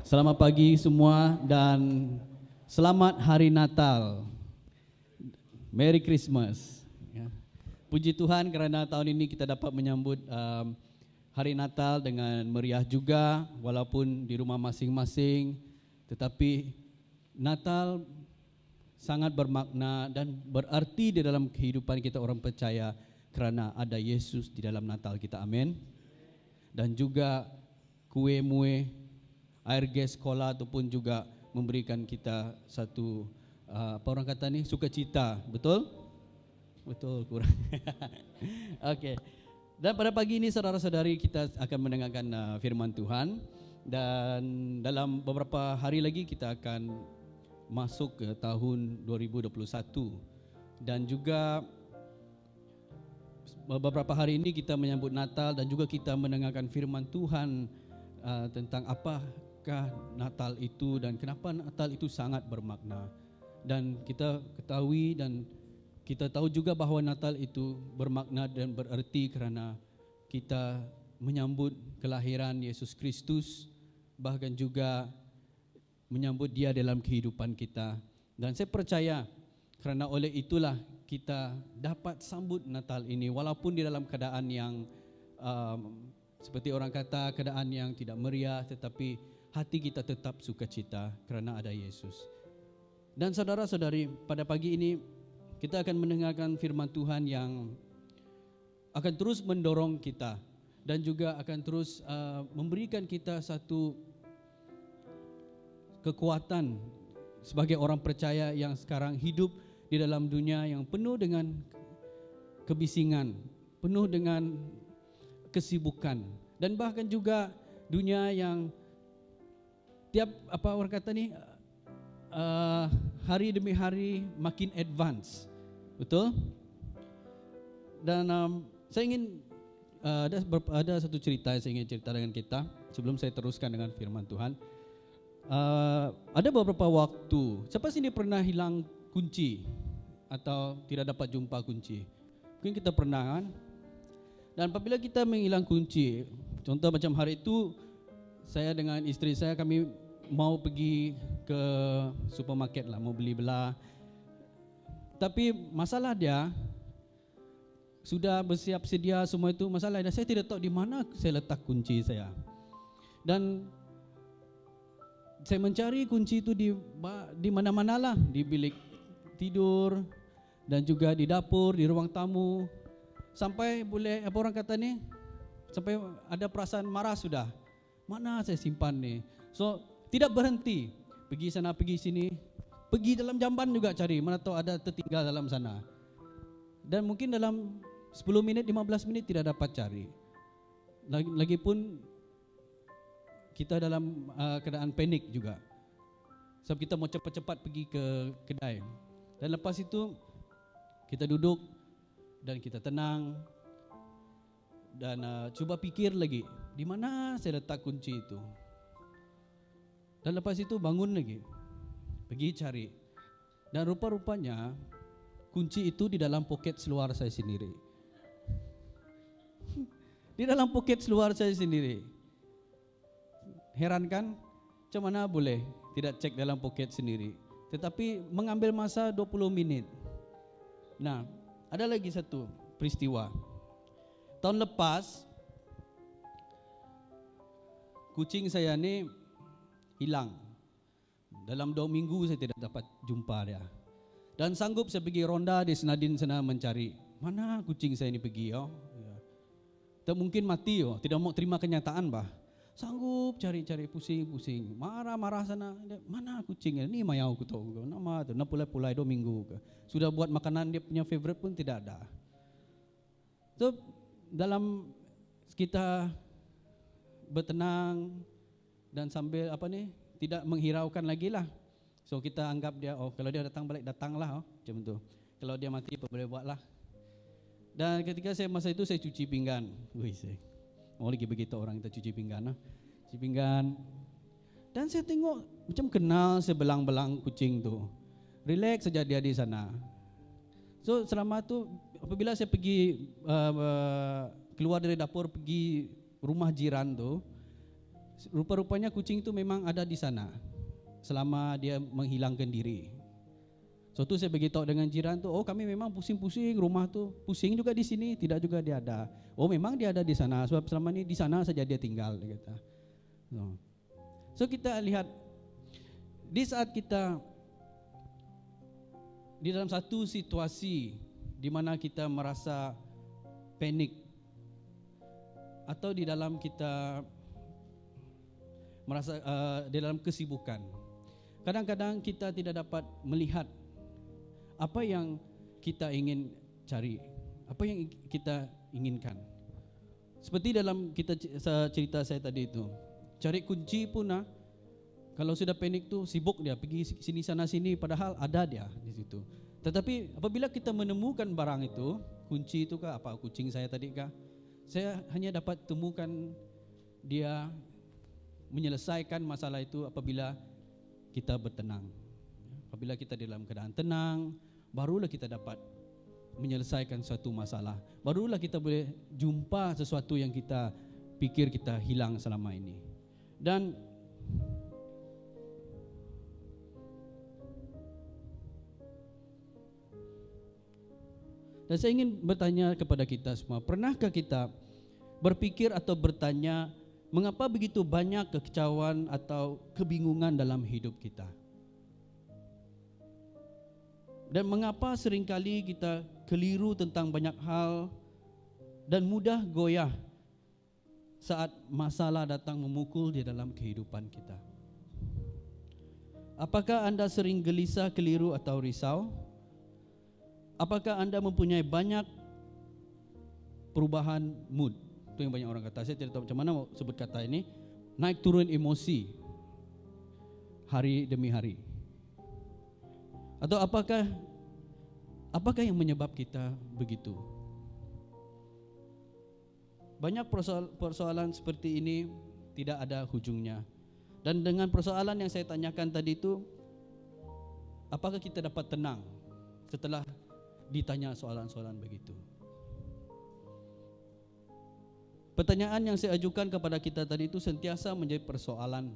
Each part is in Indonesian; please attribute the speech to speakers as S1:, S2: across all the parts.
S1: Selamat pagi semua dan selamat Hari Natal. Merry Christmas. Ya. Puji Tuhan kerana tahun ini kita dapat menyambut Hari Natal dengan meriah juga, walaupun di rumah masing-masing. Tetapi Natal sangat bermakna dan berarti di dalam kehidupan kita orang percaya kerana ada Yesus di dalam Natal kita. Amin. Dan juga kue-mue, air gas sekolah ataupun juga memberikan kita satu apa orang kata ni, sukacita. Betul? Betul kurang. Okey. Dan pada pagi ini saudara-saudari kita akan mendengarkan firman Tuhan, dan dalam beberapa hari lagi kita akan masuk ke tahun 2021, dan juga beberapa hari ini kita menyambut Natal dan juga kita mendengarkan firman Tuhan tentang apakah Natal itu dan kenapa Natal itu sangat bermakna. Dan kita ketahui dan kita tahu juga bahawa Natal itu bermakna dan bererti kerana kita menyambut kelahiran Yesus Kristus, bahkan juga menyambut Dia dalam kehidupan kita. Dan saya percaya kerana oleh itulah kita dapat sambut Natal ini walaupun di dalam keadaan yang seperti orang kata keadaan yang tidak meriah, tetapi hati kita tetap sukacita kerana ada Yesus. Dan saudara-saudari, pada pagi ini kita akan mendengarkan firman Tuhan yang akan terus mendorong kita dan juga akan terus memberikan kita satu kekuatan sebagai orang percaya yang sekarang hidup di dalam dunia yang penuh dengan kebisingan, penuh dengan kesibukan, dan bahkan juga dunia yang tiap apa orang kata ni hari demi hari makin advance. Betul? Dan saya ingin ada satu cerita yang saya ingin cerita dengan kita sebelum saya teruskan dengan firman Tuhan. Ada beberapa waktu, siapa sini pernah hilang kunci atau tidak dapat jumpa kunci? Mungkin kita pernah kan? Dan apabila kita menghilang kunci, contoh macam hari itu saya dengan isteri saya, kami mau pergi ke supermarket lah, mau beli belah. Tapi masalah dia, sudah bersiap sedia semua itu, masalah dia saya tidak tahu di mana saya letak kunci saya. Dan saya mencari kunci itu di mana-mana lah, di bilik tidur dan juga di dapur, di ruang tamu. Sampai boleh apa orang kata ni, sampai ada perasaan marah sudah. Mana saya simpan ni? So tidak berhenti, pergi sana pergi sini, pergi dalam jamban juga cari, mana tahu ada tertinggal dalam sana. Dan mungkin dalam 10 minit, 15 minit tidak dapat cari. Lagipun kita dalam keadaan panik juga. Sebab kita mau cepat-cepat pergi ke kedai. Dan lepas itu kita duduk dan kita tenang dan cuba fikir lagi, di mana saya letak kunci itu. Dan lepas itu bangun lagi, pergi cari. Dan rupa-rupanya kunci itu di dalam poket seluar saya sendiri. Di dalam poket seluar saya sendiri. Heran kan? Macam mana boleh tidak cek dalam poket sendiri? Tetapi mengambil masa 20 minit. Nah, ada lagi satu peristiwa. Tahun lepas kucing saya ni hilang. Dalam 2 minggu saya tidak dapat jumpa dia. Dan sanggup saya pergi ronda di Senadin sana mencari. Mana kucing saya ni pergi? Tak mungkin mati, tidak mau terima kenyataan bah. Sanggup cari-cari pusing-pusing, marah-marah sana. Mana kucing ni? Mayau aku tahu. Nama tu, nak pulai-pulai 2 minggu ke. Sudah buat makanan dia punya favorite pun tidak ada. So dalam kita bertenang dan sambil apa ni, tidak menghiraukan lagi lah. So kita anggap dia, oh kalau dia datang balik, datanglah, macam tu. Kalau dia mati apa boleh buat lah. Dan ketika saya masa itu saya cuci pinggan. Mau lagi begitu orang kita cuci pinggan, cuci pinggan. Dan saya tengok macam kenal sebelang-belang kucing tu. Relax saja dia di sana. So selama tu apabila saya pergi keluar dari dapur pergi rumah jiran tu, rupa-rupanya kucing itu memang ada di sana selama dia menghilangkan diri. Suatu saya beritahu dengan jiran tu, oh kami memang pusing-pusing rumah tu, pusing juga di sini, tidak juga dia ada. Oh memang dia ada di sana, sebab selama ini di sana saja dia tinggal, dia kata. So kita lihat di saat kita di dalam satu situasi di mana kita merasa panik, atau di dalam kita merasa di dalam kesibukan, kadang-kadang kita tidak dapat melihat apa yang kita ingin cari, apa yang kita inginkan. Seperti dalam cerita saya tadi itu, cari kunci pun kalau sudah panik tu sibuk dia pergi sini sana sini, padahal ada dia di situ. Tetapi apabila kita menemukan barang itu, kunci itu kah, apa kucing saya tadi kah, saya hanya dapat temukan dia menyelesaikan masalah itu apabila kita bertenang. Apabila kita dalam keadaan tenang, barulah kita dapat menyelesaikan suatu masalah. Barulah kita boleh jumpa sesuatu yang kita pikir kita hilang selama ini. Dan saya ingin bertanya kepada kita semua, pernahkah kita berpikir atau bertanya, mengapa begitu banyak kekecauan atau kebingungan dalam hidup kita? Dan mengapa seringkali kita keliru tentang banyak hal dan mudah goyah saat masalah datang memukul di dalam kehidupan kita? Apakah anda sering gelisah, keliru atau risau? Apakah anda mempunyai banyak perubahan mood? Itu yang banyak orang kata. Saya tidak tahu macam mana mau sebut kata ini. Naik turun emosi hari demi hari. Atau apakah yang menyebab kita begitu? Banyak persoalan seperti ini tidak ada hujungnya. Dan dengan persoalan yang saya tanyakan tadi itu, apakah kita dapat tenang setelah ditanya soalan-soalan begitu? Pertanyaan yang saya ajukan kepada kita tadi itu sentiasa menjadi persoalan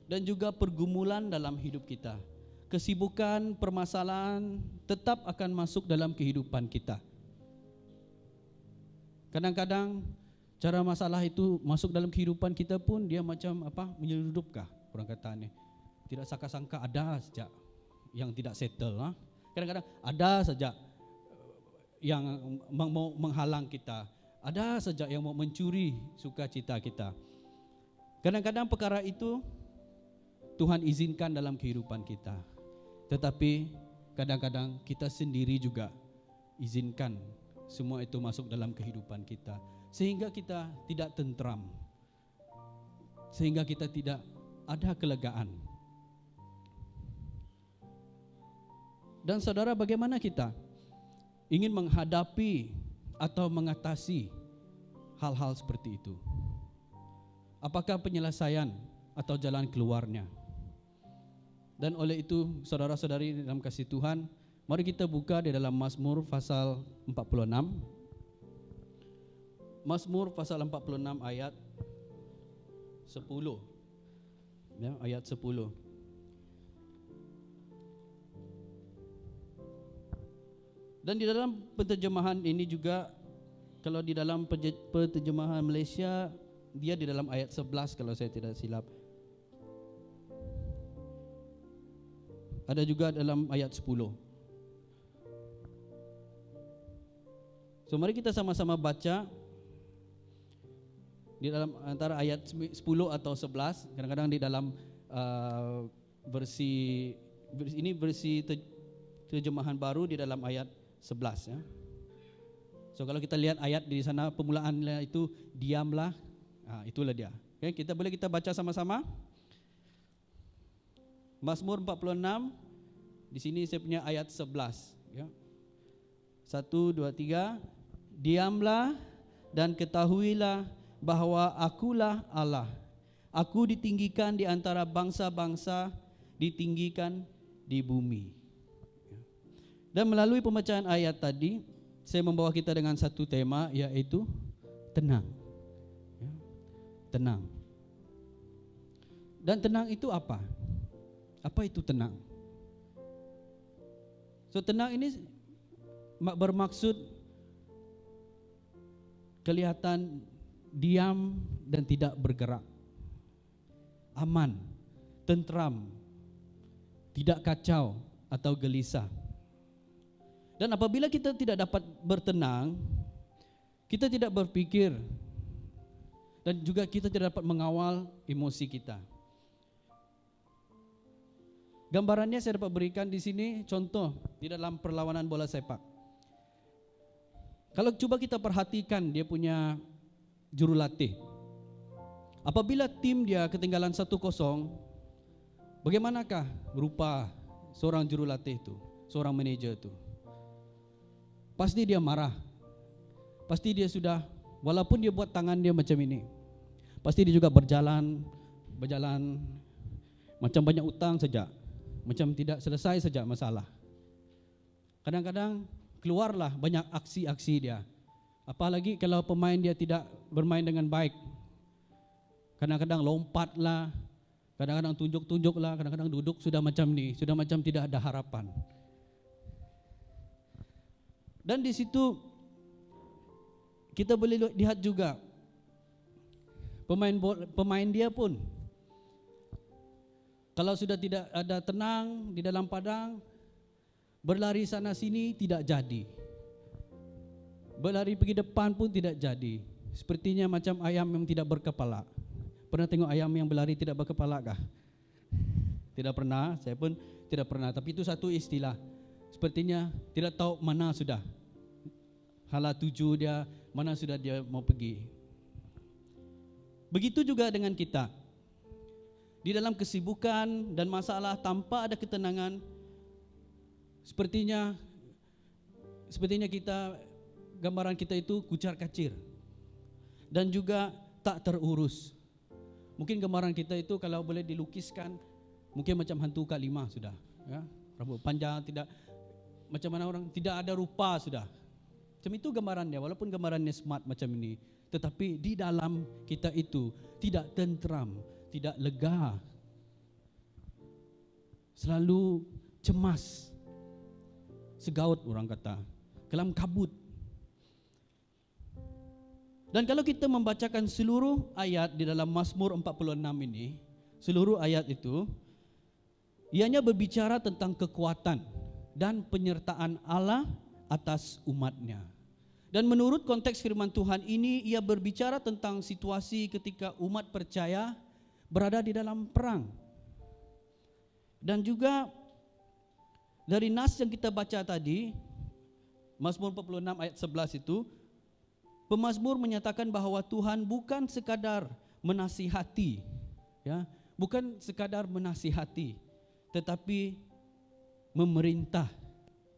S1: dan juga pergumulan dalam hidup kita. Kesibukan, permasalahan tetap akan masuk dalam kehidupan kita. Kadang-kadang cara masalah itu masuk dalam kehidupan kita pun dia macam menyeludupkah, orang kata ni. Tidak sangka-sangka ada saja yang tidak settle. Kadang-kadang ada saja yang mau menghalang kita. Ada saja yang mau mencuri sukacita kita. Kadang-kadang perkara itu Tuhan izinkan dalam kehidupan kita. Tetapi kadang-kadang kita sendiri juga izinkan semua itu masuk dalam kehidupan kita, sehingga kita tidak tentram, sehingga kita tidak ada kelegaan. Dan saudara, bagaimana kita ingin menghadapi atau mengatasi hal-hal seperti itu? Apakah penyelesaian atau jalan keluarnya? Dan oleh itu, saudara-saudari dalam kasih Tuhan, mari kita buka di dalam Mazmur pasal 46. Mazmur pasal 46 ayat 10. Ya, ayat 10. Dan di dalam penterjemahan ini juga, kalau di dalam penterjemahan Malaysia, dia di dalam ayat 11 kalau saya tidak silap. Ada juga dalam ayat 10. So mari kita sama-sama baca di dalam antara ayat 10 atau 11. Kadang-kadang di dalam versi ini versi terjemahan baru di dalam ayat 11 ya. So kalau kita lihat ayat di sana permulaannya itu diamlah. Itulah dia. Okay, kita baca sama-sama. Mazmur 46, di sini saya punya ayat 11 ya. 1, 2, 3. Diamlah dan ketahuilah bahwa akulah Allah. Aku ditinggikan di antara bangsa-bangsa, ditinggikan di bumi. Dan melalui pembacaan ayat tadi, saya membawa kita dengan satu tema, yaitu tenang. Tenang. Dan tenang itu apa? Apa itu tenang? So tenang ini bermaksud kelihatan diam dan tidak bergerak, aman, tentram, tidak kacau atau gelisah. Dan apabila kita tidak dapat bertenang, kita tidak berpikir dan juga kita tidak dapat mengawal emosi kita. Gambarannya saya dapat berikan di sini contoh di dalam perlawanan bola sepak. Kalau coba kita perhatikan dia punya jurulatih. Apabila tim dia ketinggalan 1-0, bagaimanakah rupa seorang jurulatih itu, seorang manajer itu? Pasti dia marah. Pasti dia sudah, walaupun dia buat tangan dia macam ini, pasti dia juga berjalan macam banyak utang saja, macam tidak selesai saja masalah. Kadang-kadang keluarlah banyak aksi-aksi dia. Apalagi kalau pemain dia tidak bermain dengan baik. Kadang-kadang lompatlah, kadang-kadang tunjuk-tunjuklah, kadang-kadang duduk sudah macam ni, sudah macam tidak ada harapan. Dan di situ kita boleh lihat juga pemain dia pun kalau sudah tidak ada tenang di dalam padang, berlari sana sini tidak jadi. Berlari pergi depan pun tidak jadi. Sepertinya macam ayam yang tidak berkepala. Pernah tengok ayam yang berlari tidak berkepala kah? Tidak pernah, saya pun tidak pernah. Tapi itu satu istilah. Sepertinya tidak tahu mana sudah hala tuju dia, mana sudah dia mau pergi. Begitu juga dengan kita. Di dalam kesibukan dan masalah tanpa ada ketenangan, sepertinya kita, gambaran kita itu kucar-kacir dan juga tak terurus. Mungkin gambaran kita itu kalau boleh dilukiskan, mungkin macam hantu Kak Lima sudah, ya, rambut panjang, tidak macam mana orang, tidak ada rupa sudah. Macam itu gambarannya, walaupun gambarannya smart macam ini, tetapi di dalam kita itu tidak tentram, tidak lega, selalu cemas, segaut orang kata, kelam kabut. Dan kalau kita membacakan seluruh ayat di dalam Mazmur 46 ini, seluruh ayat itu, ianya berbicara tentang kekuatan dan penyertaan Allah atas umatnya. Dan menurut konteks firman Tuhan ini, ia berbicara tentang situasi ketika umat percaya berada di dalam perang. Dan juga dari nas yang kita baca tadi, Mazmur 46 ayat 11 itu, pemazmur menyatakan bahwa Tuhan bukan sekadar menasihati, ya, bukan sekadar menasihati, tetapi memerintah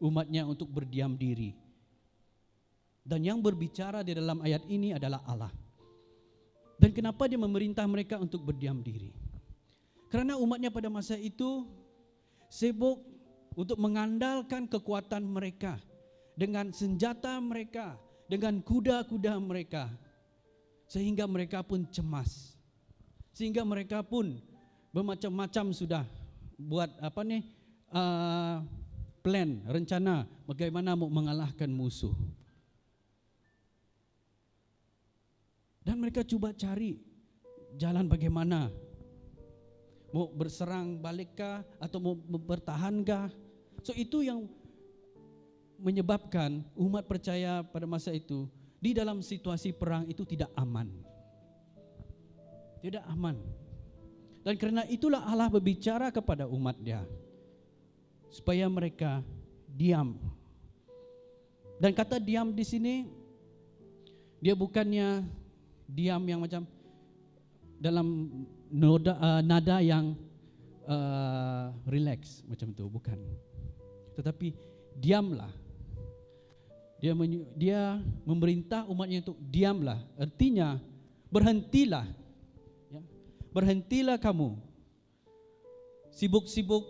S1: umatnya untuk berdiam diri. Dan yang berbicara di dalam ayat ini adalah Allah. Dan kenapa dia memerintah mereka untuk berdiam diri? Karena umatnya pada masa itu sibuk untuk mengandalkan kekuatan mereka dengan senjata mereka, dengan kuda-kuda mereka, sehingga mereka pun cemas, sehingga mereka pun bermacam-macam sudah buat plan, rencana bagaimana mau mengalahkan musuh. Dan mereka cuba cari jalan bagaimana, mau berserang balikkah atau mau bertahankah. So itu yang menyebabkan umat percaya pada masa itu di dalam situasi perang itu tidak aman. Tidak aman. Dan karena itulah Allah berbicara kepada umat dia supaya mereka diam. Dan kata diam di sini dia bukannya diam yang macam dalam nada yang relax macam itu, bukan. Tetapi diamlah. Dia memerintah umatnya untuk diamlah. Artinya berhentilah. Ya. Berhentilah kamu. Sibuk-sibuk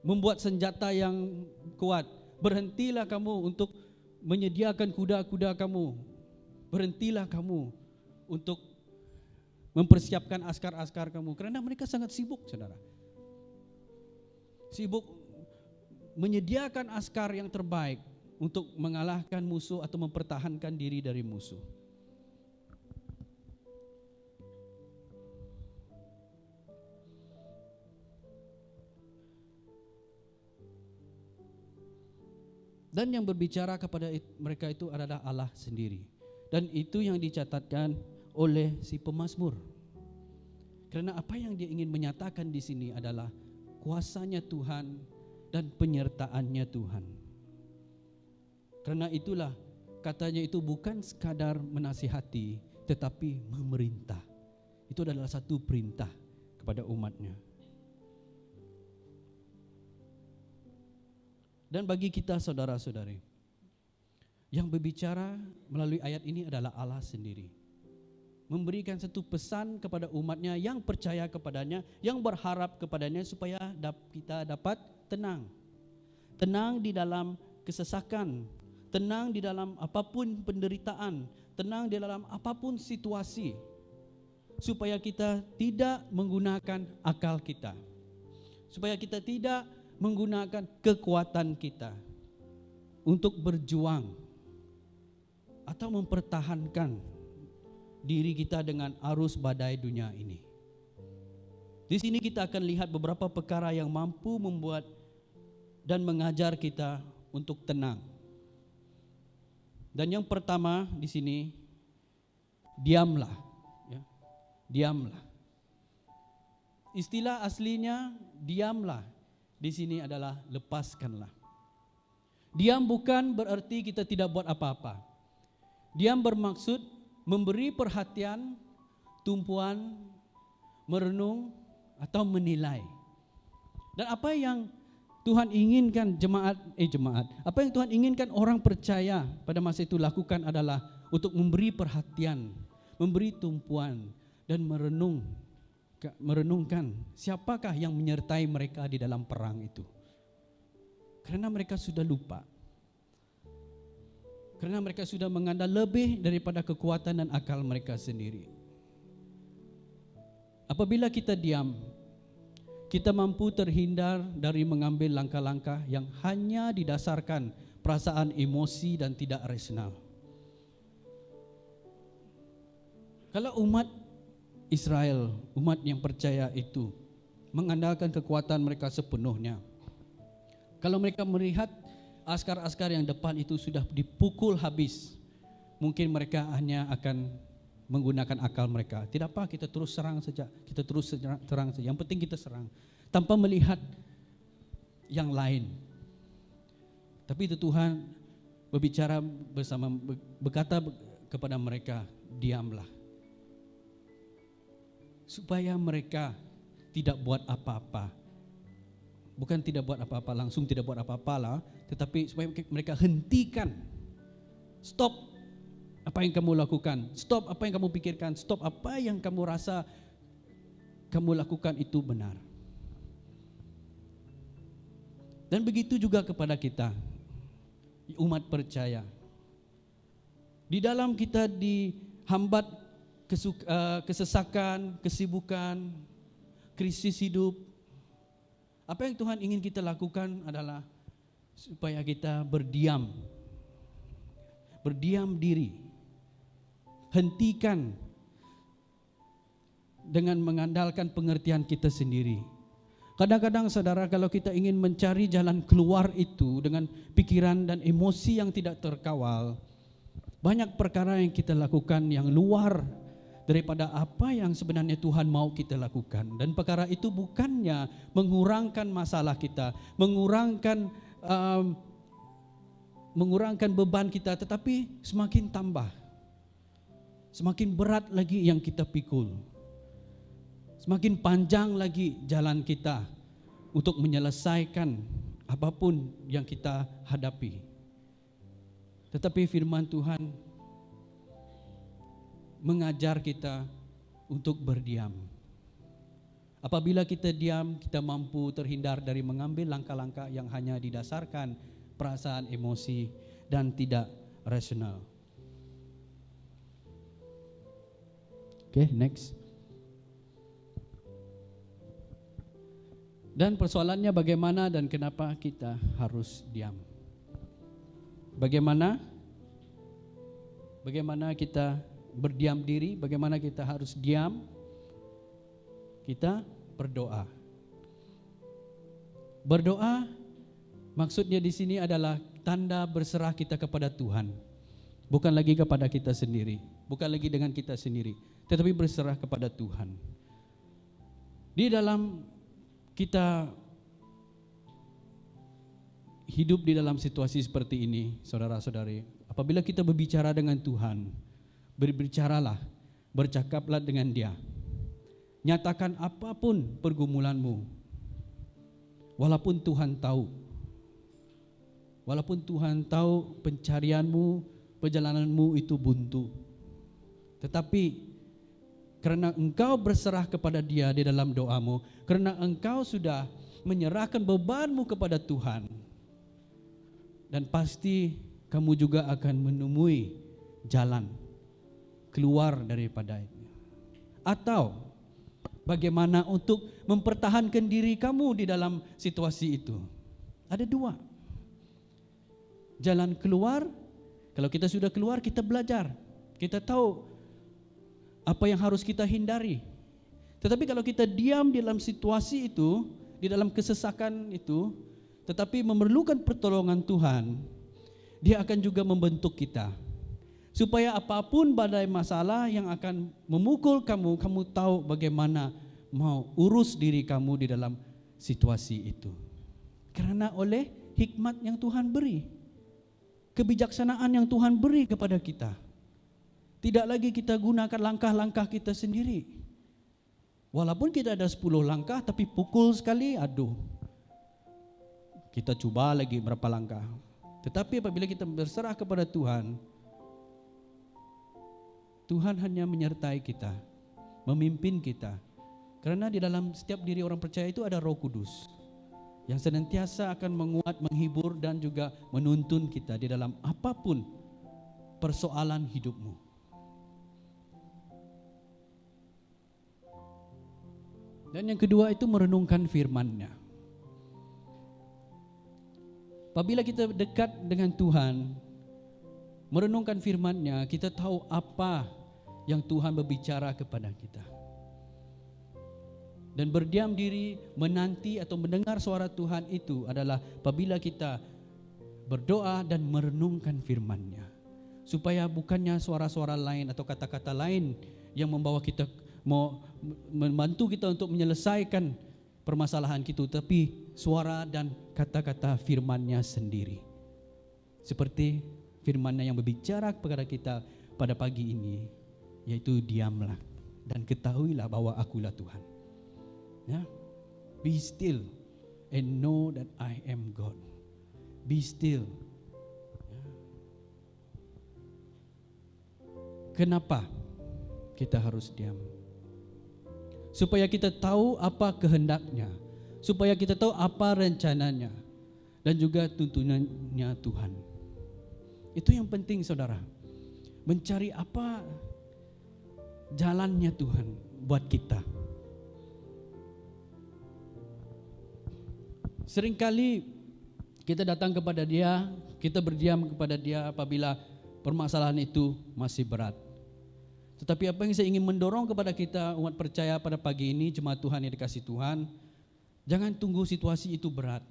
S1: membuat senjata yang kuat. Berhentilah kamu untuk menyediakan kuda-kuda kamu. Berhentilah kamu untuk mempersiapkan askar-askar kamu, karena mereka sangat sibuk, saudara. Sibuk menyediakan askar yang terbaik untuk mengalahkan musuh atau mempertahankan diri dari musuh. Dan yang berbicara kepada mereka itu adalah Allah sendiri. Dan itu yang dicatatkan oleh si pemazmur. Karena apa yang dia ingin menyatakan di sini adalah kuasanya Tuhan dan penyertaannya Tuhan. Karena itulah katanya itu bukan sekadar menasihati, tetapi memerintah. Itu adalah satu perintah kepada umatnya. Dan bagi kita saudara-saudari, yang berbicara melalui ayat ini adalah Allah sendiri. Memberikan satu pesan kepada umatnya yang percaya kepadanya, yang berharap kepadanya supaya kita dapat tenang. Tenang di dalam kesesakan, tenang di dalam apapun penderitaan, tenang di dalam apapun situasi. Supaya kita tidak menggunakan akal kita. Supaya kita tidak menggunakan kekuatan kita untuk berjuang atau mempertahankan diri kita dengan arus badai dunia ini. Di sini kita akan lihat beberapa perkara yang mampu membuat dan mengajar kita untuk tenang. Dan yang pertama di sini, diamlah. Ya, diamlah. Istilah aslinya diamlah di sini adalah lepaskanlah. Diam bukan berarti kita tidak buat apa-apa. Diam bermaksud memberi perhatian, tumpuan, merenung atau menilai. Dan apa yang Tuhan inginkan apa yang Tuhan inginkan orang percaya pada masa itu lakukan adalah untuk memberi perhatian, memberi tumpuan dan merenungkan siapakah yang menyertai mereka di dalam perang itu. Karena mereka sudah lupa. Karena mereka sudah mengandal lebih daripada kekuatan dan akal mereka sendiri. Apabila kita diam, kita mampu terhindar dari mengambil langkah-langkah yang hanya didasarkan perasaan emosi dan tidak rasional. Kalau umat Israel, umat yang percaya itu mengandalkan kekuatan mereka sepenuhnya. Kalau mereka melihat askar-askar yang depan itu sudah dipukul habis, mungkin mereka hanya akan menggunakan akal mereka. Tidak apa, kita terus serang saja, kita terus serang saja. Yang penting kita serang tanpa melihat yang lain. Tapi itu Tuhan berkata kepada mereka, diamlah. Supaya mereka tidak buat apa-apa. Bukan tidak buat apa-apa, langsung tidak buat apa-apa lah, tetapi supaya mereka hentikan. Stop apa yang kamu lakukan, stop apa yang kamu pikirkan, stop apa yang kamu rasa kamu lakukan itu benar. Dan begitu juga kepada kita, umat percaya. Di dalam kita dihambat kesesakan, kesibukan, krisis hidup. Apa yang Tuhan ingin kita lakukan adalah supaya kita berdiam diri. Hentikan dengan mengandalkan pengertian kita sendiri. Kadang-kadang saudara, kalau kita ingin mencari jalan keluar itu dengan pikiran dan emosi yang tidak terkawal, banyak perkara yang kita lakukan yang luar daripada apa yang sebenarnya Tuhan mau kita lakukan. Dan perkara itu bukannya mengurangkan masalah kita, mengurangkan beban kita, tetapi semakin tambah. Semakin berat lagi yang kita pikul. Semakin panjang lagi jalan kita untuk menyelesaikan apapun yang kita hadapi. Tetapi firman Tuhan mengajar kita untuk berdiam. Apabila kita diam, kita mampu terhindar dari mengambil langkah-langkah yang hanya didasarkan perasaan emosi dan tidak rasional. Oke, next. Dan persoalannya bagaimana dan kenapa kita harus diam. Bagaimana kita berdiam diri, bagaimana kita harus diam. Kita berdoa. Berdoa maksudnya di sini adalah tanda berserah kita kepada Tuhan. Bukan lagi kepada kita sendiri, bukan lagi dengan kita sendiri, tetapi berserah kepada Tuhan. Di dalam kita hidup di dalam situasi seperti ini, saudara-saudari, apabila kita berbicara dengan Tuhan, berbicaralah, bercakaplah dengan Dia. Nyatakan apapun pergumulanmu, walaupun Tuhan tahu. Walaupun Tuhan tahu pencarianmu, perjalananmu itu buntu. Tetapi karena engkau berserah kepada Dia di dalam doamu, karena engkau sudah menyerahkan bebanmu kepada Tuhan, dan pasti kamu juga akan menemui jalan keluar daripada itu. Atau bagaimana untuk mempertahankan diri kamu di dalam situasi itu? Ada dua. Jalan keluar, kalau kita sudah keluar kita belajar. Kita tahu apa yang harus kita hindari. Tetapi kalau kita diam di dalam situasi itu, di dalam kesesakan itu, tetapi memerlukan pertolongan Tuhan, Dia akan juga membentuk kita. Supaya apapun badai masalah yang akan memukul kamu, kamu tahu bagaimana mau urus diri kamu di dalam situasi itu. Karena oleh hikmat yang Tuhan beri, kebijaksanaan yang Tuhan beri kepada kita. Tidak lagi kita gunakan langkah-langkah kita sendiri. Walaupun kita ada 10 langkah, tapi pukul sekali, aduh. Kita coba lagi berapa langkah. Tetapi apabila kita berserah kepada Tuhan, Tuhan hanya menyertai kita, memimpin kita. Karena di dalam setiap diri orang percaya itu ada Roh Kudus yang senantiasa akan menguat, menghibur dan juga menuntun kita di dalam apapun persoalan hidupmu. Dan yang kedua itu merenungkan firman-Nya. Apabila kita dekat dengan Tuhan, merenungkan firman-Nya, kita tahu apa yang Tuhan berbicara kepada kita. Dan berdiam diri menanti atau mendengar suara Tuhan itu adalah apabila kita berdoa dan merenungkan firman-Nya. Supaya bukannya suara-suara lain atau kata-kata lain yang membawa kita mau membantu kita untuk menyelesaikan permasalahan kita, tapi suara dan kata-kata firman-Nya sendiri. Seperti firman-Nya yang berbicara kepada kita pada pagi ini, yaitu diamlah dan ketahuilah bahwa akulah Tuhan. Ya, be still and know that I am God. Be still. Ya. Kenapa kita harus diam? Supaya kita tahu apa kehendaknya, supaya kita tahu apa rencananya, dan juga tuntunannya Tuhan. Itu yang penting, saudara. Mencari apa jalannya Tuhan buat kita. Seringkali kita datang kepada Dia, kita berdiam kepada Dia apabila permasalahan itu masih berat. Tetapi apa yang saya ingin mendorong kepada kita umat percaya pada pagi ini, jemaat Tuhan yang dikasihi Tuhan, jangan tunggu situasi itu berat.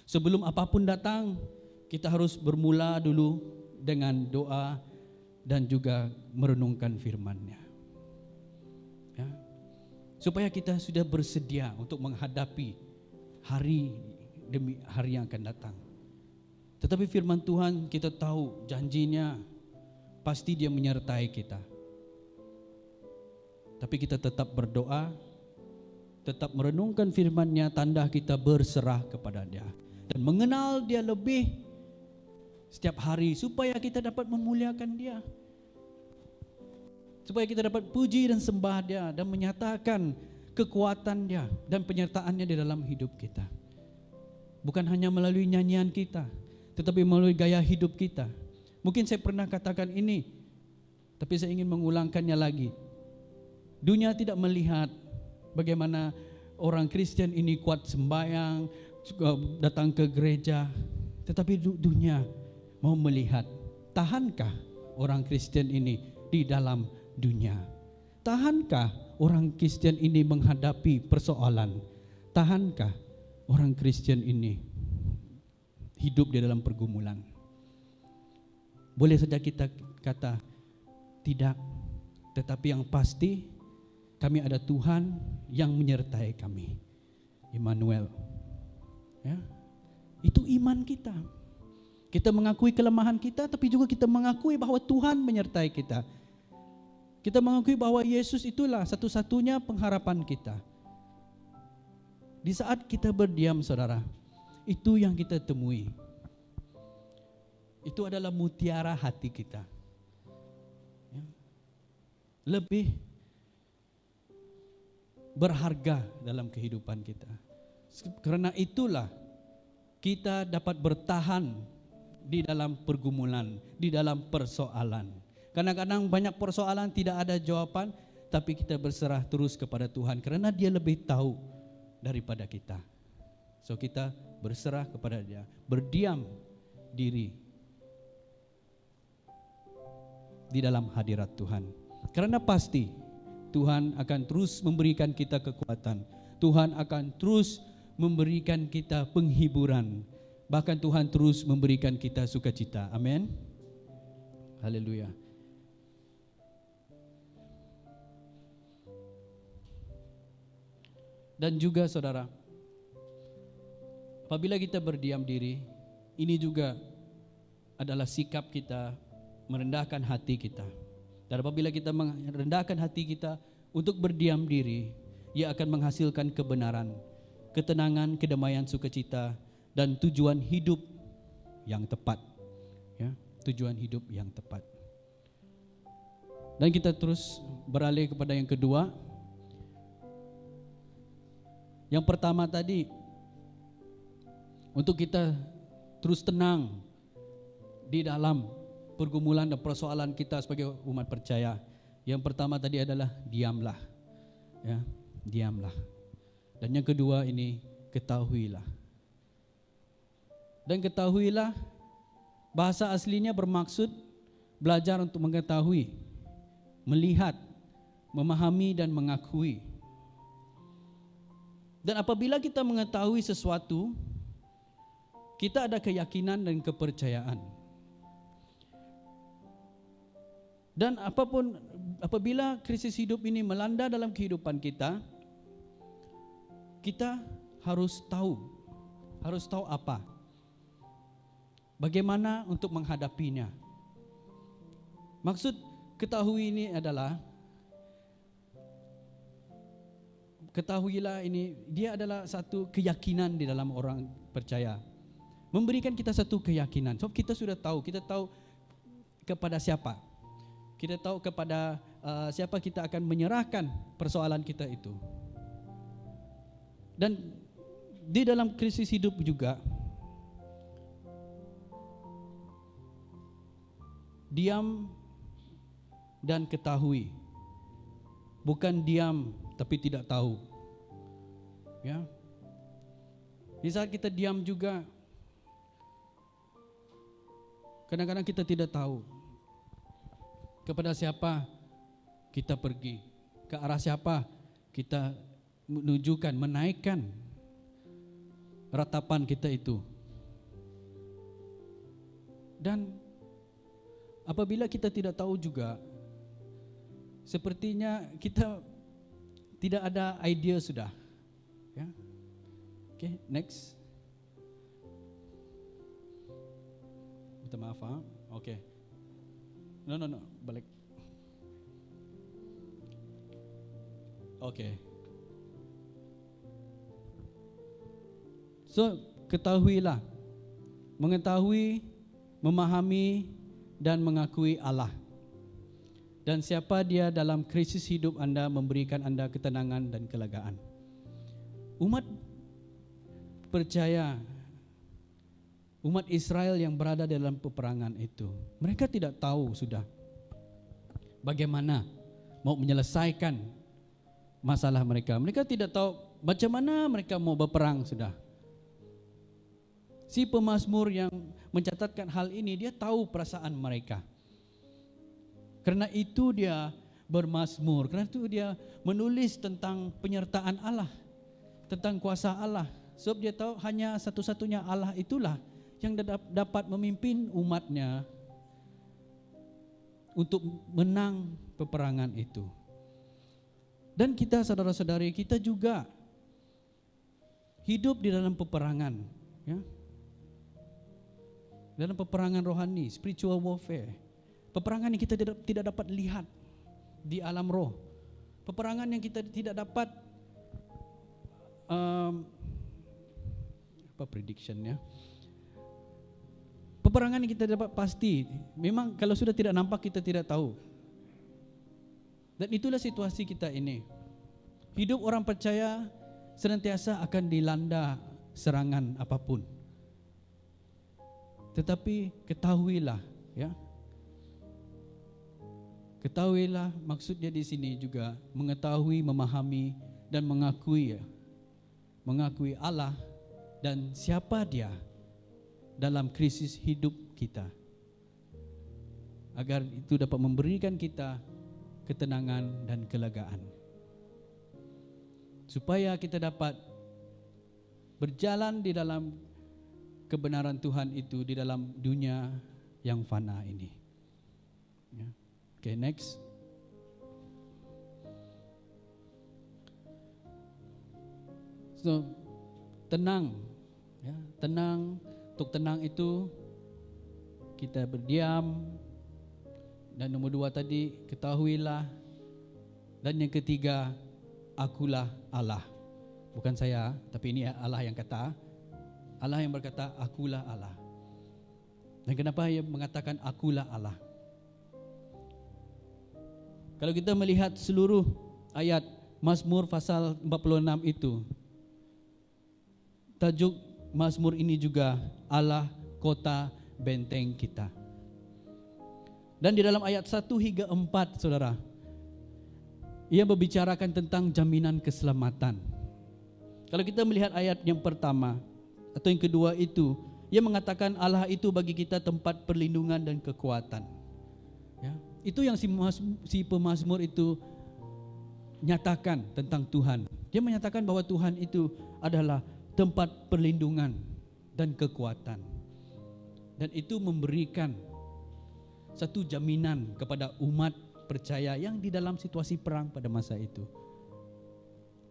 S1: Sebelum apapun datang, kita harus bermula dulu dengan doa dan juga merenungkan firman-Nya. Ya. Supaya kita sudah bersedia untuk menghadapi hari demi hari yang akan datang. Tetapi firman Tuhan kita tahu janjinya pasti Dia menyertai kita. Tapi kita tetap berdoa, tetap merenungkan firman-Nya, tanda kita berserah kepada Dia dan mengenal Dia lebih setiap hari supaya kita dapat memuliakan Dia, supaya kita dapat puji dan sembah Dia dan menyatakan kekuatan Dia dan penyertaan-Nya di dalam hidup kita. Bukan hanya melalui nyanyian kita, tetapi melalui gaya hidup kita. Mungkin saya pernah katakan ini, tapi saya ingin mengulangkannya lagi. Dunia tidak melihat bagaimana orang Kristen ini kuat sembahyang, datang ke gereja, tetapi dunia mau melihat, tahankah orang Kristen ini di dalam dunia? Tahankah orang Kristen ini menghadapi persoalan? Tahankah orang Kristen ini hidup di dalam pergumulan? Boleh saja kita kata tidak, tetapi yang pasti kami ada Tuhan yang menyertai kami, Immanuel. Ya, itu iman kita. Kita mengakui kelemahan kita, tapi juga kita mengakui bahwa Tuhan menyertai kita. Kita mengakui bahwa Yesus itulah satu-satunya pengharapan kita. Di saat kita berdiam, saudara, itu yang kita temui. Itu adalah mutiara hati kita. Ya. Lebih berharga dalam kehidupan kita. Karena itulah kita dapat bertahan di dalam pergumulan, di dalam persoalan. Kadang-kadang banyak persoalan tidak ada jawaban, tapi kita berserah terus kepada Tuhan karena Dia lebih tahu daripada kita. So kita berserah kepada Dia, berdiam diri di dalam hadirat Tuhan. Karena pasti Tuhan akan terus memberikan kita kekuatan. Tuhan akan terus memberikan kita penghiburan. Bahkan Tuhan terus memberikan kita sukacita. Amin. Haleluya. Dan juga saudara, apabila kita berdiam diri, ini juga adalah sikap kita merendahkan hati kita. Dan apabila kita merendahkan hati kita untuk berdiam diri, ia akan menghasilkan kebenaran, ketenangan, kedamaian, sukacita, dan tujuan hidup yang tepat. Ya, tujuan hidup yang tepat. Dan kita terus beralih kepada yang kedua. Yang pertama tadi, untuk kita terus tenang di dalam pergumulan dan persoalan kita sebagai umat percaya. Yang pertama tadi adalah diamlah. Ya, diamlah. Dan yang kedua ini ketahuilah. Dan ketahuilah, bahasa aslinya bermaksud belajar untuk mengetahui, melihat, memahami dan mengakui. Dan apabila kita mengetahui sesuatu, kita ada keyakinan dan kepercayaan. Dan apabila krisis hidup ini melanda dalam kehidupan kita, kita harus tahu apa? Bagaimana untuk menghadapinya? Maksud ketahui ini adalah, ketahuilah ini, dia adalah satu keyakinan di dalam orang percaya. Memberikan kita satu keyakinan. So kita sudah tahu, kita tahu kepada siapa. Kita tahu kepada siapa kita akan menyerahkan persoalan kita itu. Dan di dalam krisis hidup juga, diam dan ketahui. Bukan diam tapi tidak tahu. Ya. Di saat kita diam juga, kadang-kadang kita tidak tahu kepada siapa kita pergi, ke arah siapa kita menunjukkan, menaikkan ratapan kita itu. Dan apabila kita tidak tahu juga, sepertinya kita tidak ada idea sudah. Ya. Oke, next. Minta maaf, oke. No, balik. Oke. So, ketahuilah, mengetahui, memahami dan mengakui Allah. Dan siapa Dia dalam krisis hidup Anda, memberikan Anda ketenangan dan kelegaan. Umat percaya, umat Israel yang berada dalam peperangan itu, mereka tidak tahu sudah bagaimana mau menyelesaikan masalah mereka. Mereka tidak tahu Macam mana mereka mau berperang sudah? Si pemazmur yang mencatatkan hal ini, dia tahu perasaan mereka. Karena itu dia bermazmur, karena itu dia menulis tentang penyertaan Allah, tentang kuasa Allah. Sebab dia tahu hanya satu-satunya Allah itulah yang dapat memimpin umatnya untuk menang peperangan itu. Dan kita saudara-saudari, kita juga hidup di dalam peperangan, ya. Dalam peperangan rohani, spiritual warfare. Peperangan yang kita tidak dapat lihat di alam roh. Peperangan yang kita tidak dapat predictionnya. Peperangan yang kita dapat pasti. Memang kalau sudah tidak nampak kita tidak tahu. Dan itulah situasi kita ini. Hidup orang percaya senantiasa akan dilanda serangan apapun. Tetapi ketahuilah, ya. Ketahuilah maksudnya di sini juga mengetahui, memahami dan mengakui, ya. Mengakui Allah dan siapa Dia dalam krisis hidup kita. Agar itu dapat memberikan kita ketenangan dan kelegaan. Supaya kita dapat berjalan di dalam kebenaran Tuhan itu di dalam dunia yang fana ini. Ya. Okay, next. So, tenang, ya, tenang. Untuk tenang itu kita berdiam. Dan nomor 2 tadi, ketahuilah. Dan yang ketiga, akulah Allah. Bukan saya, tapi ini Allah yang kata. Allah yang berkata, akulah Allah. Dan kenapa ia mengatakan akulah Allah? Kalau kita melihat seluruh ayat Mazmur pasal 46 itu, tajuk Mazmur ini juga Allah kota benteng kita. Dan di dalam ayat 1 hingga 4, saudara, ia membicarakan tentang jaminan keselamatan. Kalau kita melihat ayat yang pertama atau yang kedua itu, ia mengatakan Allah itu bagi kita tempat perlindungan dan kekuatan. Ya, itu yang si pemazmur itu nyatakan tentang Tuhan. Dia menyatakan bahwa Tuhan itu adalah tempat perlindungan dan kekuatan. Dan itu memberikan satu jaminan kepada umat percaya yang di dalam situasi perang pada masa itu.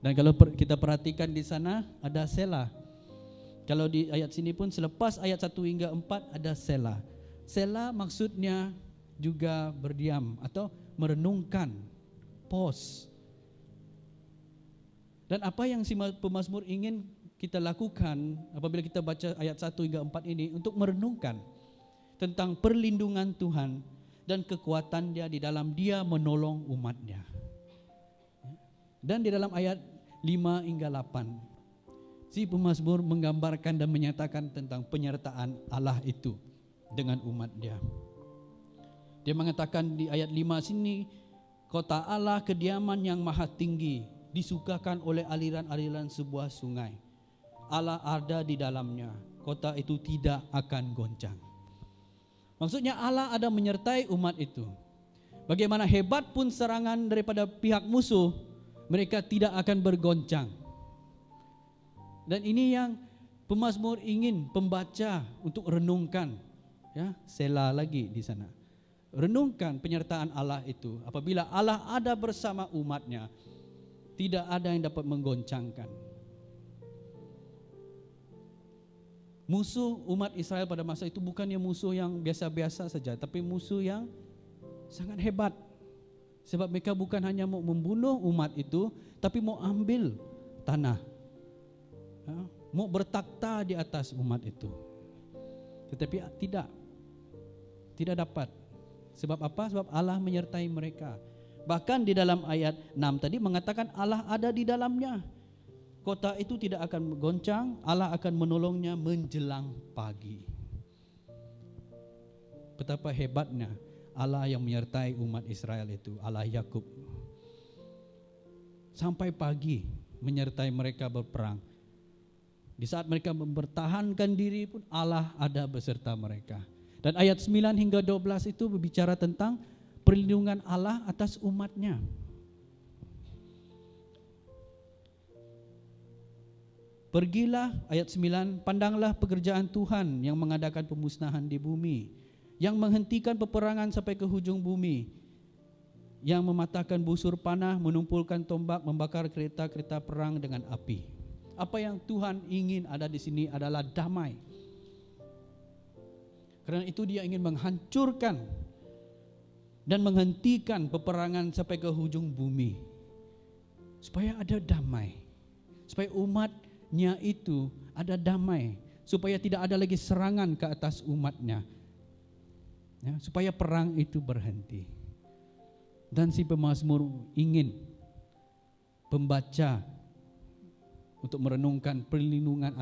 S1: Dan kalau kita perhatikan di sana ada Selah. Kalau di ayat sini pun selepas ayat 1 hingga 4 ada Selah. Selah maksudnya juga berdiam atau merenungkan, pause. Dan apa yang si pemazmur ingin kita lakukan apabila kita baca ayat 1 hingga 4 ini, untuk merenungkan tentang perlindungan Tuhan dan kekuatan Dia di dalam Dia menolong umatnya. Dan di dalam ayat 5 hingga 8 si pemazmur menggambarkan dan menyatakan tentang penyertaan Allah itu dengan umat Dia. Dia mengatakan di ayat 5 sini, kota Allah kediaman yang maha tinggi, disukakan oleh aliran-aliran sebuah sungai. Allah ada di dalamnya, kota itu tidak akan goncang. Maksudnya Allah ada menyertai umat itu. Bagaimana hebat pun serangan daripada pihak musuh, mereka tidak akan bergoncang. Dan ini yang pemazmur ingin pembaca untuk renungkan, ya, Selah lagi di sana. Renungkan penyertaan Allah itu. Apabila Allah ada bersama umatnya, tidak ada yang dapat menggoncangkan. Musuh umat Israel pada masa itu bukannya musuh yang biasa-biasa saja, tapi musuh yang sangat hebat. Sebab mereka bukan hanya mau membunuh umat itu, tapi mau ambil tanah, mau bertakhta di atas umat itu. Tetapi tidak dapat. Sebab apa? Sebab Allah menyertai mereka. Bahkan di dalam ayat 6 tadi mengatakan Allah ada di dalamnya. Kota itu tidak akan goncang, Allah akan menolongnya menjelang pagi. Betapa hebatnya Allah yang menyertai umat Israel itu, Allah Yakub. Sampai pagi menyertai mereka berperang. Di saat mereka mempertahankan diri pun Allah ada beserta mereka. Dan ayat 9 hingga 12 itu berbicara tentang perlindungan Allah atas umatnya. Pergilah, ayat 9, pandanglah pekerjaan Tuhan yang mengadakan pemusnahan di bumi, yang menghentikan peperangan sampai ke hujung bumi, yang mematahkan busur panah, menumpulkan tombak, membakar kereta-kereta perang dengan api. Apa yang Tuhan ingin ada di sini adalah damai. Karena itu dia ingin menghancurkan dan menghentikan peperangan sampai ke hujung bumi. Supaya ada damai. Supaya umatnya itu ada damai. Supaya tidak ada lagi serangan ke atas umatnya. Ya, supaya perang itu berhenti. Dan si pemazmur ingin pembaca untuk merenungkan perlindungan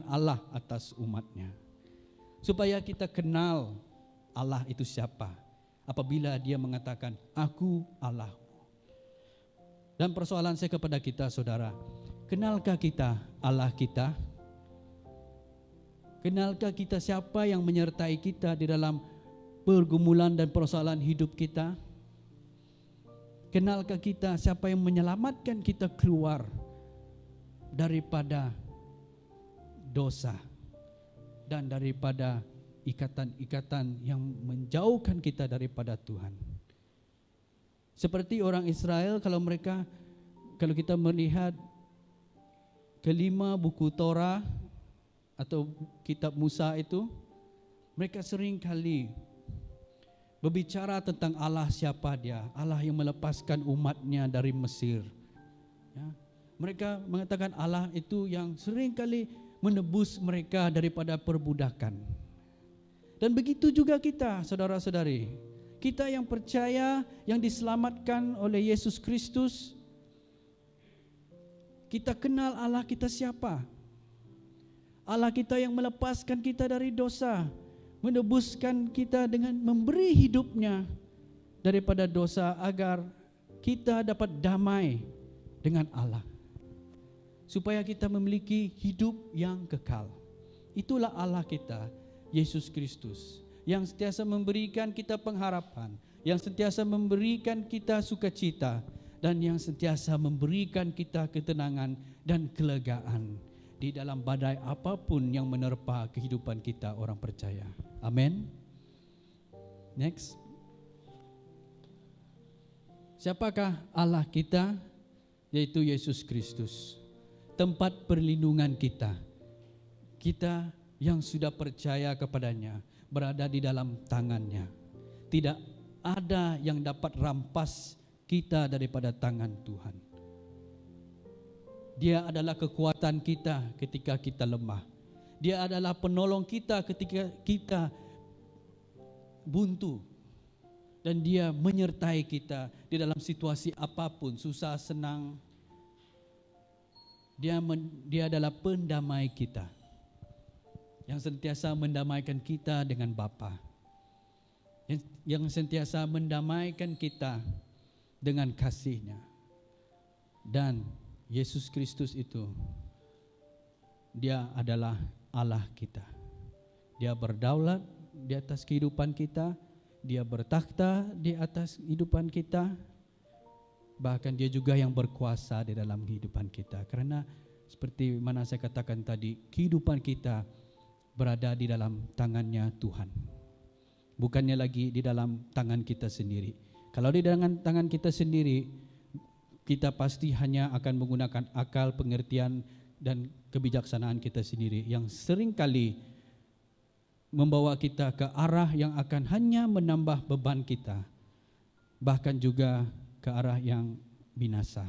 S1: Allah atas umatnya. Supaya kita kenal Allah itu siapa. Apabila dia mengatakan, aku Allahmu. Dan persoalan saya kepada kita saudara, kenalkah kita Allah kita? Kenalkah kita siapa yang menyertai kita di dalam pergumulan dan persoalan hidup kita? Kenalkah kita siapa yang menyelamatkan kita keluar daripada dosa dan daripada ikatan-ikatan yang menjauhkan kita daripada Tuhan. Seperti orang Israel, kalau kita melihat kelima buku Torah atau kitab Musa itu, mereka sering kali berbicara tentang Allah siapa dia, Allah yang melepaskan umatnya dari Mesir. Ya. Mereka mengatakan Allah itu yang sering kali menebus mereka daripada perbudakan. Dan begitu juga kita, saudara-saudari. Kita yang percaya, yang diselamatkan oleh Yesus Kristus, kita kenal Allah kita siapa. Allah kita yang melepaskan kita dari dosa, menebuskan kita dengan memberi hidupnya daripada dosa agar kita dapat damai dengan Allah. Supaya kita memiliki hidup yang kekal. Itulah Allah kita, Yesus Kristus, yang sentiasa memberikan kita pengharapan, yang sentiasa memberikan kita sukacita, dan yang sentiasa memberikan kita ketenangan dan kelegaan di dalam badai apapun yang menerpa kehidupan kita orang percaya. Amin. Next. Siapakah Allah kita? Yaitu Yesus Kristus. Tempat perlindungan kita. Kita yang sudah percaya kepadanya berada di dalam tangannya. Tidak ada yang dapat rampas kita daripada tangan Tuhan. Dia adalah kekuatan kita ketika kita lemah. Dia adalah penolong kita ketika kita buntu. Dan dia menyertai kita di dalam situasi apapun, susah, senang. Dia adalah pendamai kita, yang sentiasa mendamaikan kita dengan Bapa, yang sentiasa mendamaikan kita dengan kasih-Nya. Dan Yesus Kristus itu, dia adalah Allah kita. Dia berdaulat di atas kehidupan kita, dia bertakhta di atas kehidupan kita, bahkan dia juga yang berkuasa di dalam kehidupan kita. Karena seperti mana saya katakan tadi, kehidupan kita berada di dalam tangannya Tuhan, bukannya lagi di dalam tangan kita sendiri. Kalau di dalam tangan kita sendiri, kita pasti hanya akan menggunakan akal, pengertian, dan kebijaksanaan kita sendiri yang seringkali membawa kita ke arah yang akan hanya menambah beban kita, bahkan juga ke arah yang binasa.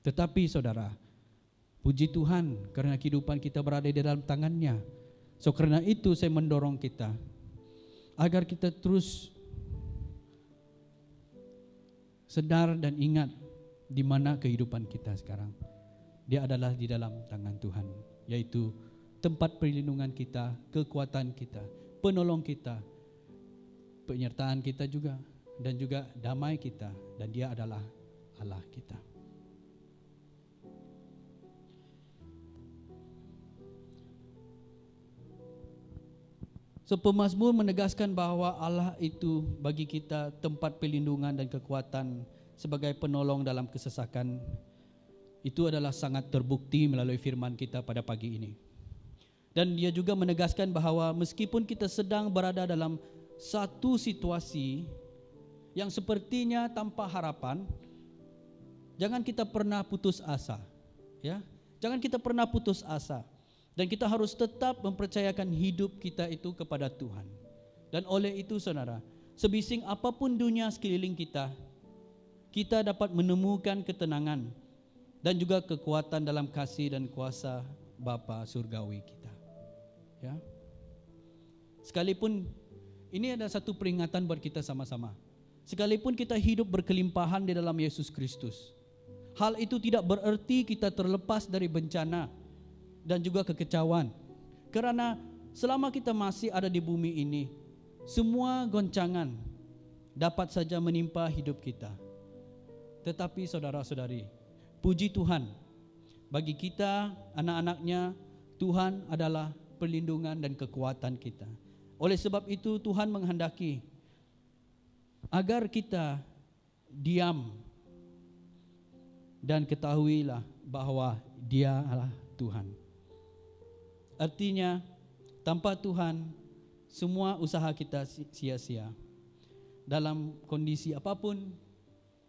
S1: Tetapi saudara, puji Tuhan karena kehidupan kita berada di dalam tangannya. So karena itu saya mendorong kita agar kita terus sedar dan ingat di mana kehidupan kita sekarang. Dia adalah di dalam tangan Tuhan, yaitu tempat perlindungan kita, kekuatan kita, penolong kita, penyertaan kita juga, dan juga damai kita, dan dia adalah Allah kita. So pemazmur menegaskan bahwa Allah itu bagi kita tempat perlindungan dan kekuatan sebagai penolong dalam kesesakan. Itu adalah sangat terbukti melalui firman kita pada pagi ini. Dan dia juga menegaskan bahwa meskipun kita sedang berada dalam satu situasi yang sepertinya tanpa harapan, jangan kita pernah putus asa, ya. Jangan kita pernah putus asa. Dan kita harus tetap mempercayakan hidup kita itu kepada Tuhan. Dan oleh itu saudara, sebising apapun dunia sekeliling kita, kita dapat menemukan ketenangan dan juga kekuatan dalam kasih dan kuasa Bapa surgawi kita. Ya. Sekalipun ini ada satu peringatan buat kita sama-sama. Sekalipun kita hidup berkelimpahan di dalam Yesus Kristus, hal itu tidak bererti kita terlepas dari bencana dan juga kekecauan. Karena selama kita masih ada di bumi ini, semua goncangan dapat saja menimpa hidup kita. Tetapi saudara-saudari, puji Tuhan, bagi kita anak-anaknya, Tuhan adalah perlindungan dan kekuatan kita. Oleh sebab itu Tuhan menghendaki agar kita diam dan ketahuilah bahwa Dia adalah Tuhan. Artinya tanpa Tuhan semua usaha kita sia-sia. Dalam kondisi apapun,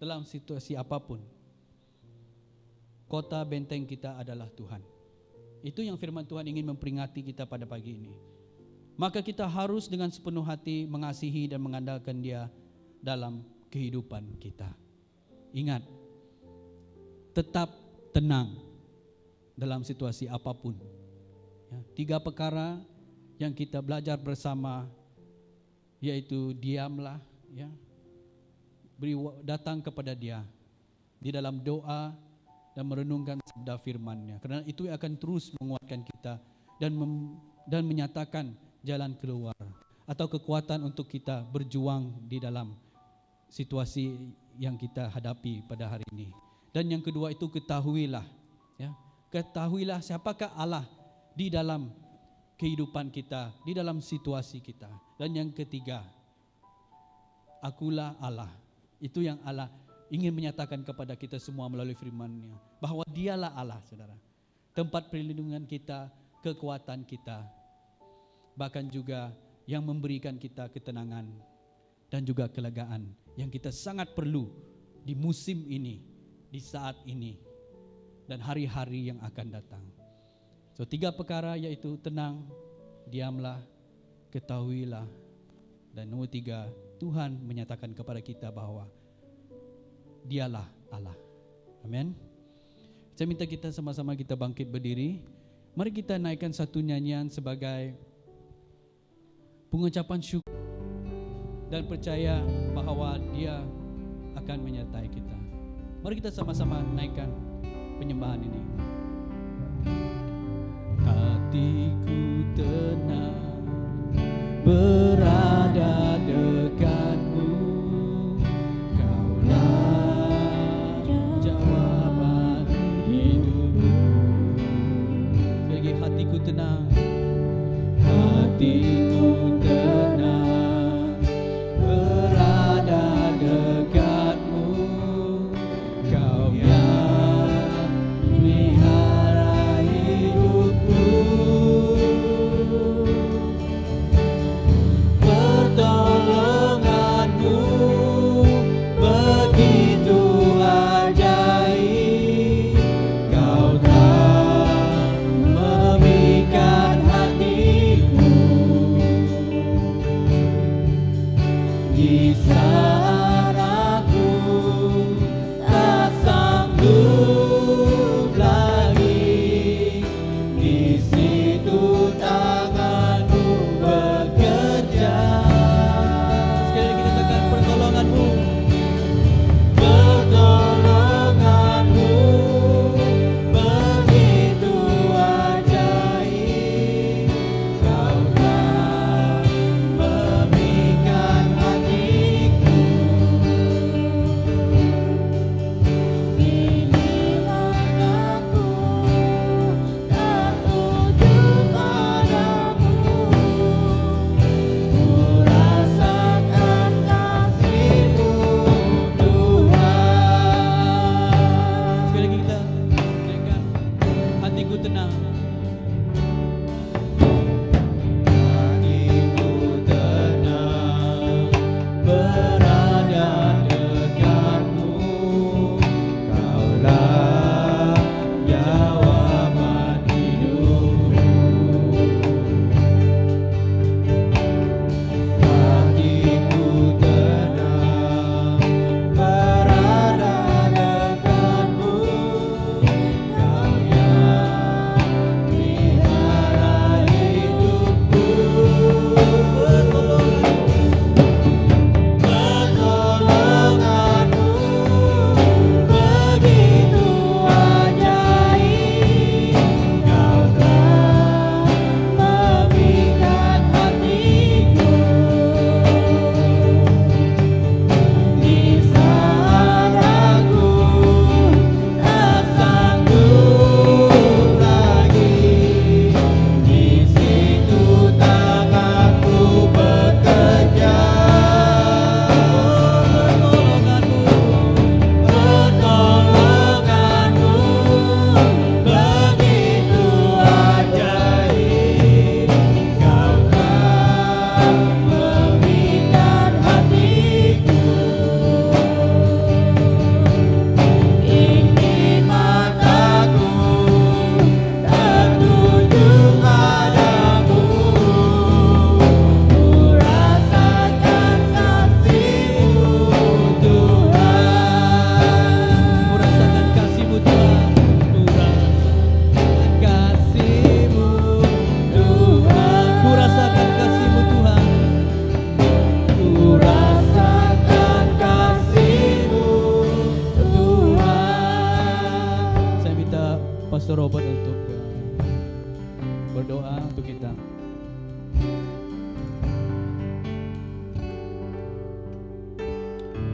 S1: dalam situasi apapun, kota benteng kita adalah Tuhan. Itu yang firman Tuhan ingin memperingati kita pada pagi ini. Maka kita harus dengan sepenuh hati mengasihi dan mengandalkan Dia dalam kehidupan kita. Ingat, tetap tenang dalam situasi apapun. Ya, 3 perkara yang kita belajar bersama, yaitu diamlah, ya, datang kepada Dia di dalam doa dan merenungkan sabda firman-Nya. Karena itu akan terus menguatkan kita dan menyatakan jalan keluar atau kekuatan untuk kita berjuang di dalam situasi yang kita hadapi pada hari ini. Dan yang kedua itu ketahuilah, ya, ketahuilah siapakah Allah di dalam kehidupan kita, di dalam situasi kita. Dan yang ketiga, akulah Allah. Itu yang Allah ingin menyatakan kepada kita semua melalui firman-Nya, bahwa Dialah Allah, saudara. Tempat perlindungan kita, kekuatan kita, bahkan juga yang memberikan kita ketenangan dan juga kelegaan yang kita sangat perlu di musim ini, di saat ini, dan hari-hari yang akan datang. So 3 perkara yaitu tenang, diamlah, ketahuilah, dan nomor 3, Tuhan menyatakan kepada kita bahwa Dialah Allah. Amin. Saya minta kita sama-sama kita bangkit berdiri. Mari kita naikkan satu nyanyian sebagai pengucapan syukur dan percaya bahwa Dia akan menyertai kita. Mari kita sama-sama naikkan penyembahan ini. Hatiku tenang berada dekatmu, Kaulah jawaban hidupku. Lagi hatiku tenang, hatiku tenang berada dekatmu, Kau yang melihara hidupku. Pertolonganmu begitu ajaib, Kau tak memikat hatiku. hatiku tenang. Pastor Robert untuk berdoa untuk kita.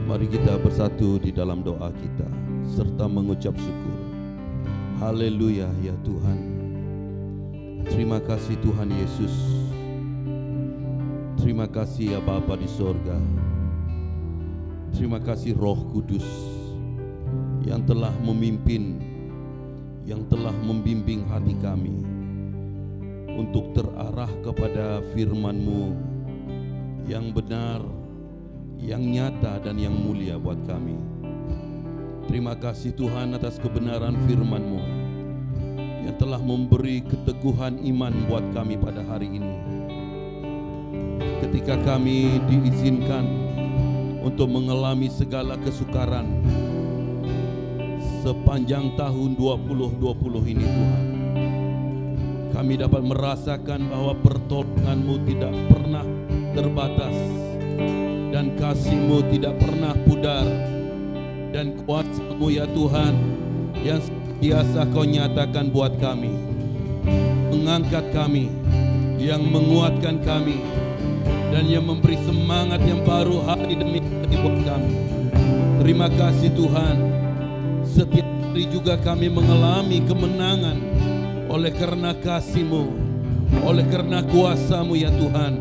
S2: Mari kita bersatu di dalam doa kita serta mengucap syukur. Haleluya ya Tuhan. Terima kasih Tuhan Yesus. Terima kasih ya Bapa di sorga. Terima kasih Roh Kudus yang telah memimpin, yang telah membimbing hati kami untuk terarah kepada firman-Mu yang benar, yang nyata dan yang mulia buat kami. Terima kasih Tuhan atas kebenaran firman-Mu yang telah memberi keteguhan iman buat kami pada hari ini. Ketika kami diizinkan untuk mengalami segala kesukaran sepanjang tahun 2020 ini Tuhan, kami dapat merasakan bahwa pertolongan-Mu tidak pernah terbatas dan kasih-Mu tidak pernah pudar, dan kuasa-Mu ya Tuhan yang biasa Kau nyatakan buat kami, mengangkat kami, yang menguatkan kami, dan yang memberi semangat yang baru hari demi hari buat kami. Terima kasih Tuhan. Setiap hari juga kami mengalami kemenangan oleh karena kasih-Mu, oleh karena kuasa-Mu ya Tuhan.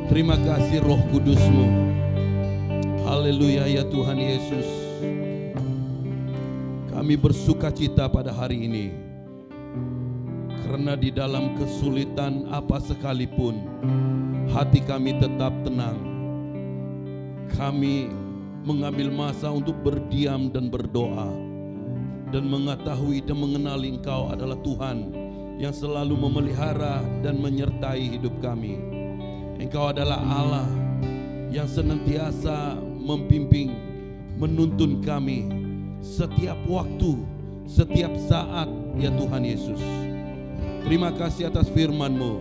S2: Terima kasih Roh Kudus-Mu. Haleluya ya Tuhan Yesus. Kami bersuka cita pada hari ini, karena di dalam kesulitan apa sekalipun hati kami tetap tenang. Kami mengambil masa untuk berdiam dan berdoa, dan mengetahui dan mengenali Engkau adalah Tuhan yang selalu memelihara dan menyertai hidup kami. Engkau adalah Allah yang senantiasa membimbing, menuntun kami setiap waktu, setiap saat ya Tuhan Yesus. Terima kasih atas firman-Mu.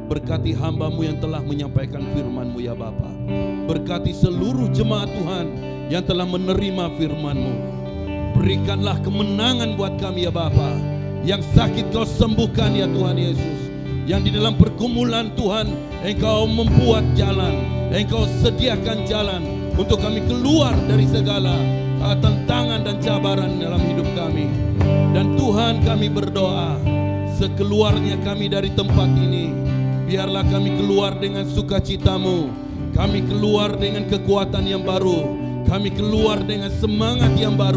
S2: Berkati hamba-Mu yang telah menyampaikan firman-Mu ya Bapa. Berkati seluruh jemaat Tuhan yang telah menerima firman-Mu. Berikanlah kemenangan buat kami ya Bapa. Yang sakit Kau sembuhkan ya Tuhan Yesus. Yang di dalam pergumulan Tuhan Engkau membuat jalan, Engkau sediakan jalan untuk kami keluar dari segala tantangan dan cabaran dalam hidup kami. Dan Tuhan, kami berdoa, sekeluarnya kami dari tempat ini, biarlah kami keluar dengan sukacita-Mu, kami keluar dengan kekuatan yang baru, kami keluar dengan semangat yang baru.